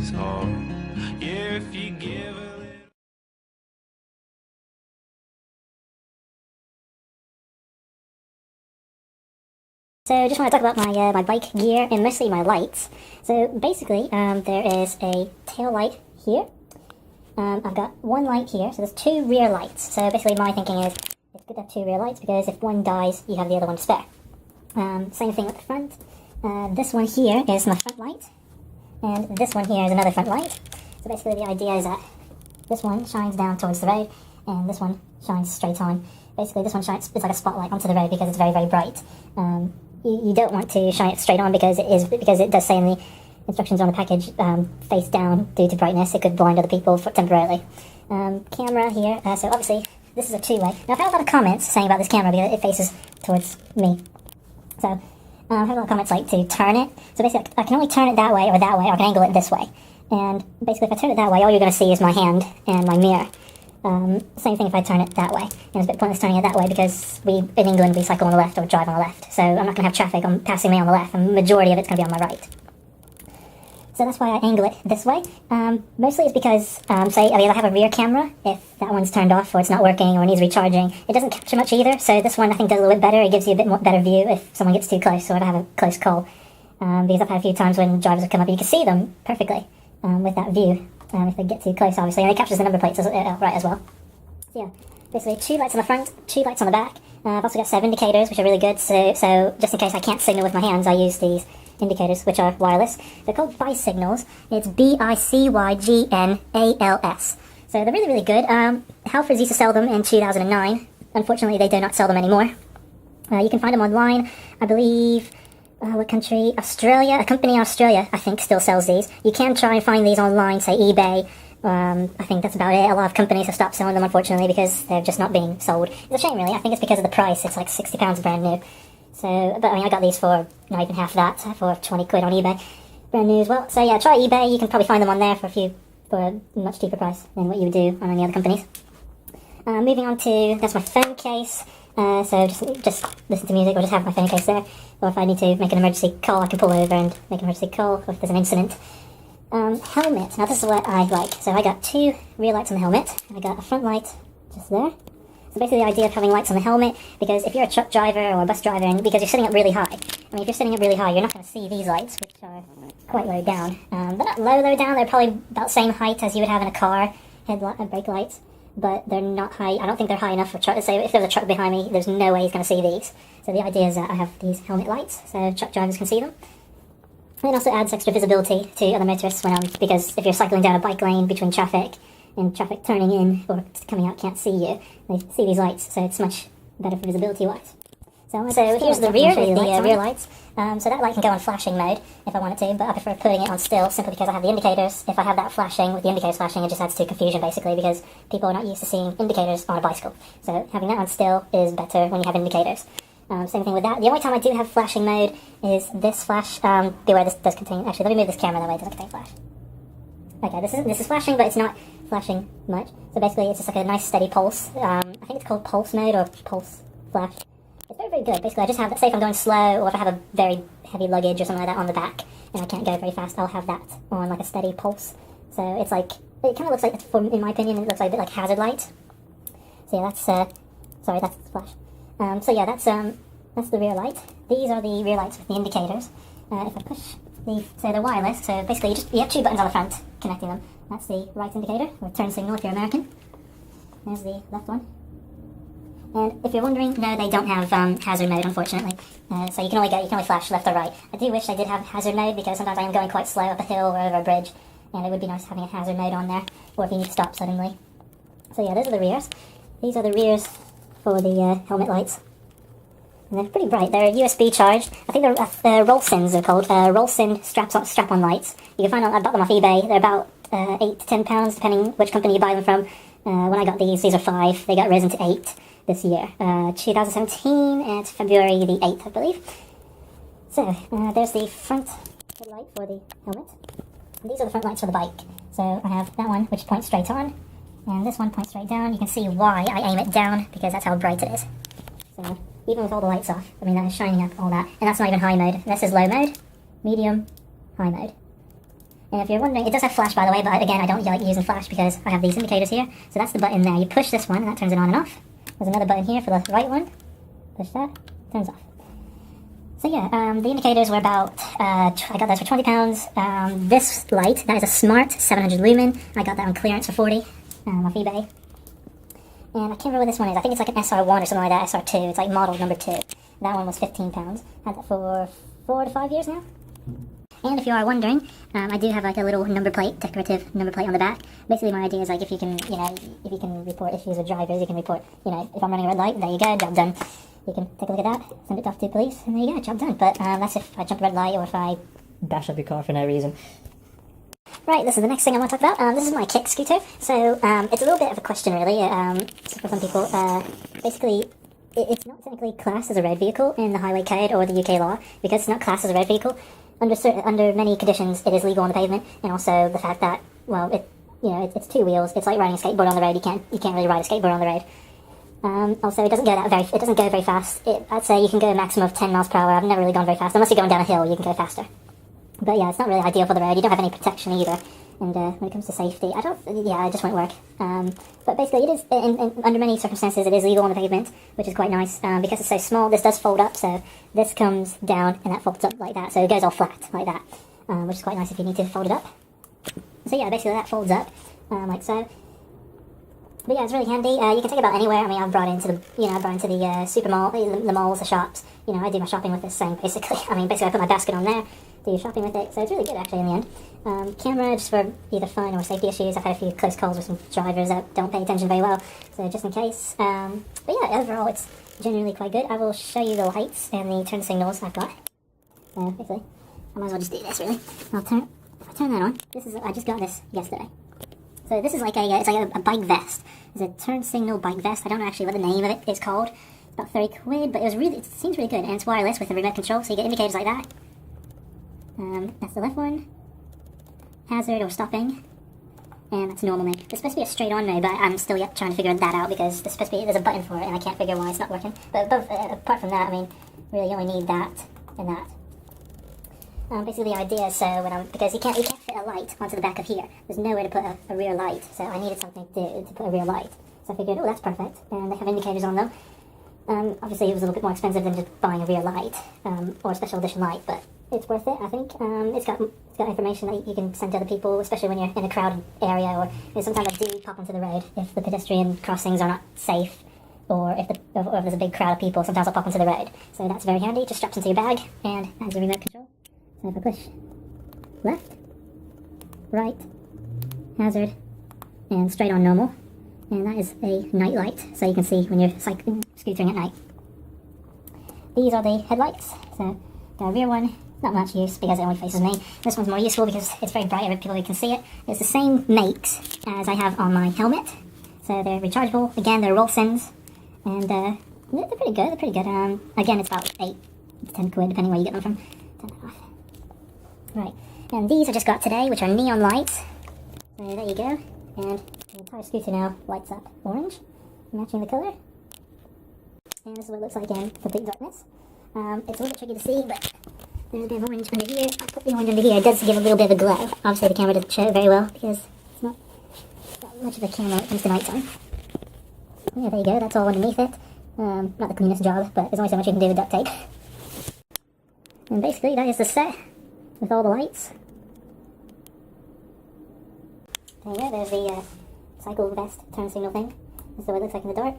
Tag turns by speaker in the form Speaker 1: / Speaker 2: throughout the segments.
Speaker 1: it's hard. Yeah, if you give a little.
Speaker 2: So just want to talk about my bike gear and mostly my lights. So basically, there is a tail light here. I've got one light here, so there's two rear lights. So basically my thinking is it's good to have two rear lights because if one dies, you have the other one to spare. Same thing with the front. This one here is my front light, and this one here is another front light. So basically the idea is that this one shines down towards the road, and this one shines straight on. Basically this one shines, it's like a spotlight onto the road because it's very, very bright. You don't want to shine it straight on because it does say in the instructions on the package, face down due to brightness. It could blind other people temporarily. Camera here, so obviously this is a two-way. Now I've had a lot of comments saying about this camera because it faces towards me. So I've had a lot of comments like to turn it. So basically I can only turn it that way, or I can angle it this way. And basically if I turn it that way, all you're going to see is my hand and my mirror. Same thing if I turn it that way. And it's a bit pointless turning it that way because in England we cycle on the left or drive on the left. So I'm not going to have traffic passing me on the left, and the majority of it's going to be on my right. So that's why I angle it this way. Mostly it's because, say I have a rear camera, if that one's turned off or it's not working or needs recharging, it doesn't capture much either. So this one I think does a little bit better. It gives you a bit more better view if someone gets too close, or if I have a close call. Because I've had a few times when drivers have come up and you can see them perfectly with that view. If they get too close, obviously, and it captures the number plates right as well. So yeah, basically two lights on the front, two lights on the back. I've also got set of indicators, which are really good. So just in case I can't signal with my hands, I use these indicators, which are wireless. They're called Bicignals. It's Bicygnals. So they're really, really good. Halfords used to sell them in 2009. Unfortunately, they do not sell them anymore. You can find them online, I believe. What country? Australia. A company in Australia, I think, still sells these. You can try and find these online, say eBay. I think that's about it. A lot of companies have stopped selling them, unfortunately, because they're just not being sold. It's a shame, really. I think it's because of the price. It's like £60 brand new. So, but I mean, I got these for not even half that, for 20 quid on eBay. Brand new as well. So yeah, try eBay. You can probably find them on there for a much cheaper price than what you would do on any other companies. Moving on to, that's my phone case. So just listen to music or just have my phone case there. Or if I need to make an emergency call, I can pull over and make an emergency call if there's an incident. Helmet. Now this is what I like. So I got two rear lights on the helmet. I got a front light just there. So basically the idea of having lights on the helmet, because if you're a truck driver or a bus driver, and because you're sitting up really high, I mean if you're sitting up really high, you're not going to see these lights, which are quite low down. They're not low down, they're probably about the same height as you would have in a car, brake lights. But they're not high. I don't think they're high enough for truck. So if there's a truck behind me, there's no way he's going to see these. So the idea is that I have these helmet lights, so truck drivers can see them. And it also adds extra visibility to other motorists because if you're cycling down a bike lane between traffic, and traffic turning in or coming out can't see you, they see these lights, so it's much better for visibility-wise. So here's the rear with the rear lights. So that light can go on flashing mode if I want it to, but I prefer putting it on still simply because I have the indicators. If I have that flashing, with the indicators flashing, it just adds to confusion basically because people are not used to seeing indicators on a bicycle. So having that on still is better when you have indicators. Same thing with that. The only time I do have flashing mode is this flash. Beware, this does contain... Actually, let me move this camera that way, it doesn't contain flash. Okay, this is flashing, but it's not flashing much. So basically it's just like a nice steady pulse. I think it's called pulse mode or pulse flash. It's very, very good. Basically, I just have that, say if I'm going slow, or if I have a very heavy luggage or something like that on the back, and I can't go very fast, I'll have that on like a steady pulse. So it's like, it kind of looks like, in my opinion, it looks like a bit like hazard light. So yeah, that's, sorry, that's the flash. So yeah, that's the rear light. These are the rear lights with the indicators. If I push so they're wireless, so basically you have two buttons on the front connecting them. That's the right indicator, or turn signal if you're American. There's the left one. And if you're wondering, no, they don't have hazard mode, unfortunately. So you can only flash left or right. I do wish they did have hazard mode because sometimes I am going quite slow up a hill or over a bridge, and it would be nice having a hazard mode on there, or if you need to stop suddenly. So yeah, those are the rears. These are the rears for the helmet lights. And they're pretty bright. They're USB charged. I think they're Rolsons, they're called. Rolson strap-on lights. You can find them, I bought them off eBay. They're about £8 to £10, depending which company you buy them from. When I got these are 5. They got risen to 8 this year. 2017, and it's February the 8th, I believe. So, there's the front headlight for the helmet. And these are the front lights for the bike. So I have that one, which points straight on, and this one points straight down. You can see why I aim it down, because that's how bright it is. So, even with all the lights off, I mean, that is shining up all that. And that's not even high mode. This is low mode, medium, high mode. And if you're wondering, it does have flash, by the way, but again, I don't like using flash because I have these indicators here. So that's the button there. You push this one, and that turns it on and off. There's another button here for the right one. Push that, turns off. So yeah, the indicators were about, I got those for £20. This light, that is a smart 700 lumen. I got that on clearance for 40 off eBay. And I can't remember what this one is. I think it's like an SR1 or something like that, SR2. It's like model number 2. That one was £15. Had that for 4 to 5 years now. And if you are wondering, I do have like a little number plate, decorative number plate on the back. Basically my idea is like if you can, if you can report issues with drivers, you can report, if I'm running a red light, there you go, job done. You can take a look at that, send it off to police, and there you go, job done. But that's if I jump a red light or if I bash up your car for no reason. Right, this is the next thing I want to talk about. This is my kick scooter. So it's a little bit of a question really, for some people. Basically, it's not technically classed as a road vehicle in the highway code or the UK law, because it's not classed as a road vehicle. Under many conditions, it is legal on the pavement, and also the fact that, well, it's two wheels. It's like riding a skateboard on the road. You can't really ride a skateboard on the road. Also, it doesn't go very fast. I'd say you can go a maximum of 10 miles per hour. I've never really gone very fast. Unless you're going down a hill, you can go faster. But yeah, it's not really ideal for the road. You don't have any protection either. And when it comes to safety, it just won't work. But basically, it is, under many circumstances, it is legal on the pavement, which is quite nice. Because it's so small, this does fold up, so this comes down and that folds up like that. So it goes all flat like that, which is quite nice if you need to fold it up. So yeah, basically that folds up, like so. But yeah, it's really handy. You can take it about anywhere. I mean, I've brought it into the super mall, the malls, the shops. I do my shopping with this thing, basically. I mean, basically I put my basket on there, do shopping with it, so it's really good actually in the end. Camera, just for either fun or safety issues. I've had a few close calls with some drivers that don't pay attention very well, so just in case. But yeah, overall it's generally quite good. I will show you the lights and the turn signals I've got. Basically, I might as well just do this really. If I turn that on, I just got this yesterday. So this is like it's like a bike vest. It's a turn signal bike vest. I don't know actually what the name of it is called. It's about 30 quid, but it seems really good, and it's wireless with a remote control, so you get indicators like that. That's the left one. Hazard or stopping. And that's normal mode. There's supposed to be a straight on mode, but I'm still yet trying to figure that out because there's a button for it and I can't figure why it's not working. But apart from that, I mean, really you only need that and that. Basically the idea is because you can't fit a light onto the back of here. There's nowhere to put a rear light, so I needed something to put a rear light. So I figured, that's perfect. And they have indicators on them. Obviously it was a little bit more expensive than just buying a rear light, or a special edition light, but it's worth it, I think. It's got information that you can send to other people, especially when you're in a crowded area, or sometimes I do pop onto the road if the pedestrian crossings are not safe, or if there's a big crowd of people. Sometimes I'll pop onto the road. So that's very handy. Just straps into your bag and has a remote control. So if I push left, right, hazard, and straight on normal, and that is a night light, so you can see when you're scootering at night. These are the headlights. So the rear one, not much use because it only faces me. This one's more useful because it's very bright, people can see it. It's the same makes as I have on my helmet. So they're rechargeable. Again, they're Rolsons, and they're pretty good. Again, it's about 8 to 10 quid depending where you get them from. Turn that off. Right, and these I just got today, which are neon lights. So there you go, and the entire scooter now lights up orange, matching the colour. And this is what it looks like in complete darkness. It's a little bit tricky to see, but there's a bit of orange under here. I'll put the orange under here. It does give a little bit of a glow. Obviously the camera doesn't show it very well because it's not much of a camera when it comes to night time. Yeah, there you go, that's all underneath it. Not the cleanest job, but there's only so much you can do with duct tape. And basically that is the set with all the lights. There you go, there's the cycle vest turn signal thing. This is what it looks like in the dark.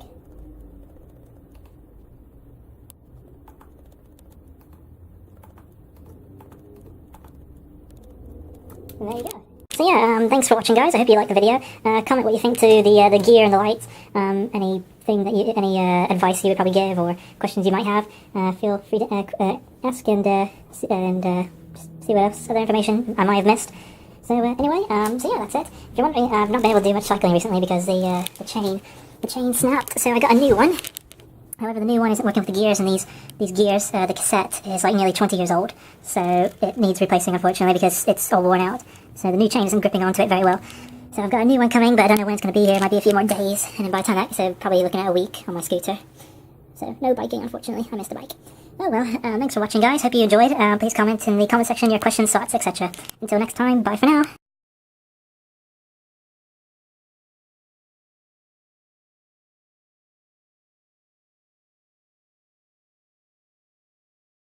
Speaker 2: And there you go. So yeah, thanks for watching, guys. I hope you liked the video. Comment what you think to the gear and the lights. Any advice you would probably give or questions you might have. Feel free to ask and see what else other information I might have missed. So anyway, so yeah, that's it. If you're wondering, I've not been able to do much cycling recently because the chain snapped. So I got a new one. However, the new one isn't working with the gears, and these gears, the cassette is like nearly 20 years old, so it needs replacing, unfortunately, because it's all worn out. So the new chain isn't gripping onto it very well. So I've got a new one coming, but I don't know when it's going to be here. It might be a few more days, and then by the time that, so probably looking at a week on my scooter. So no biking, unfortunately. I missed the bike. Oh well, thanks for watching guys, hope you enjoyed. Please comment in the comment section your questions, thoughts, etc. Until next time, bye for now.